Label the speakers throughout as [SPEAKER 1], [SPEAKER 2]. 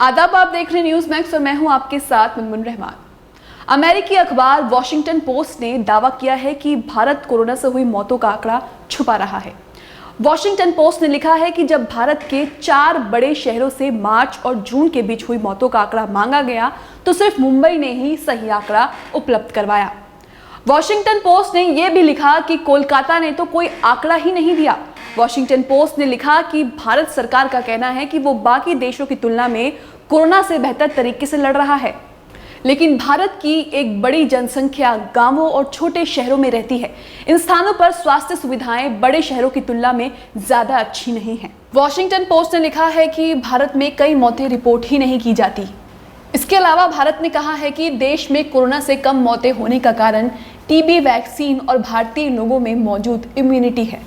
[SPEAKER 1] आदाब, आप देख रहे हैं न्यूज़ मैक्स और मैं हूं आपके साथ मुनमुन रहमान। अमेरिकी अखबार वॉशिंगटन पोस्ट ने दावा किया है कि भारत कोरोना से हुई मौतों का आंकड़ा छुपा रहा है। वॉशिंगटन पोस्ट ने लिखा है कि जब भारत के 4 बड़े शहरों से मार्च और जून के बीच हुई मौतों का आंकड़ा मांगा गया तो सिर्फ मुंबई ने ही सही आंकड़ा उपलब्ध करवाया। वॉशिंगटन पोस्ट ने यह भी लिखा कि कोलकाता ने तो कोई आंकड़ा ही नहीं दिया। वॉशिंगटन पोस्ट ने लिखा कि भारत सरकार का कहना है कि वो बाकी देशों की तुलना में कोरोना से बेहतर तरीके से लड़ रहा है, लेकिन भारत की एक बड़ी जनसंख्या गांवों और छोटे शहरों में रहती है। इन स्थानों पर स्वास्थ्य सुविधाएं बड़े शहरों की तुलना में ज्यादा अच्छी नहीं हैं। वॉशिंगटन पोस्ट ने लिखा है कि भारत में कई मौतें रिपोर्ट ही नहीं की जाती। इसके अलावा भारत ने कहा है कि देश में कोरोना से कम मौतें होने का कारण टीबी वैक्सीन और भारतीय लोगों में मौजूद इम्यूनिटी है,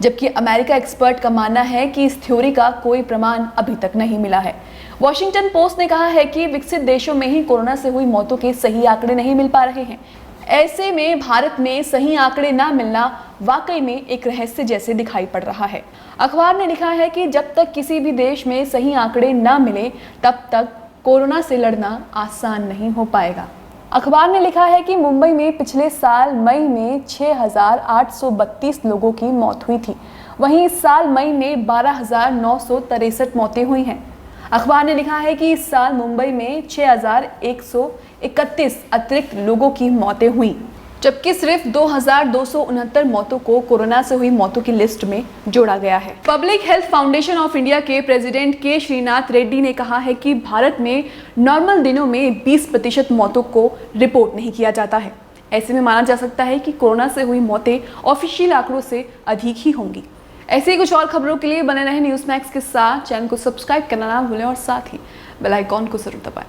[SPEAKER 1] जबकि अमेरिका एक्सपर्ट का मानना है कि इस थ्योरी का कोई प्रमाण अभी तक नहीं मिला है। वॉशिंगटन पोस्ट ने कहा है कि विकसित देशों में ही कोरोना से हुई मौतों के सही आंकड़े नहीं मिल पा रहे हैं। ऐसे में भारत में सही आंकड़े ना मिलना वाकई में एक रहस्य जैसे दिखाई पड़ रहा है। अखबार ने लिखा है कि जब तक किसी भी देश में सही आंकड़े ना मिले तब तक कोरोना से लड़ना आसान नहीं हो पाएगा। अखबार ने लिखा है कि मुंबई में पिछले साल मई में 6,832 लोगों की मौत हुई थी, वहीं इस साल मई में 12,963 मौतें हुई हैं। अखबार ने लिखा है कि इस साल मुंबई में 6,131 अतिरिक्त लोगों की मौतें हुई, जबकि सिर्फ 2,269 मौतों को कोरोना से हुई मौतों की लिस्ट में जोड़ा गया है। Public health foundation of India के प्रेसिडेंट के श्रीनाथ रेड्डी ने कहा है कि भारत में नॉर्मल दिनों में 20% मौतों को रिपोर्ट नहीं किया जाता है। ऐसे में माना जा सकता है कि कोरोना से हुई मौतें ऑफिशियल आंकड़ों से अधिक ही होंगी। ऐसे ही कुछ और खबरों के लिए बने रहे न्यूज़ मैक्स के साथ। चैनल को सब्सक्राइब करना ना भूलें और साथ ही बेल आइकॉन को जरूर दबाएं।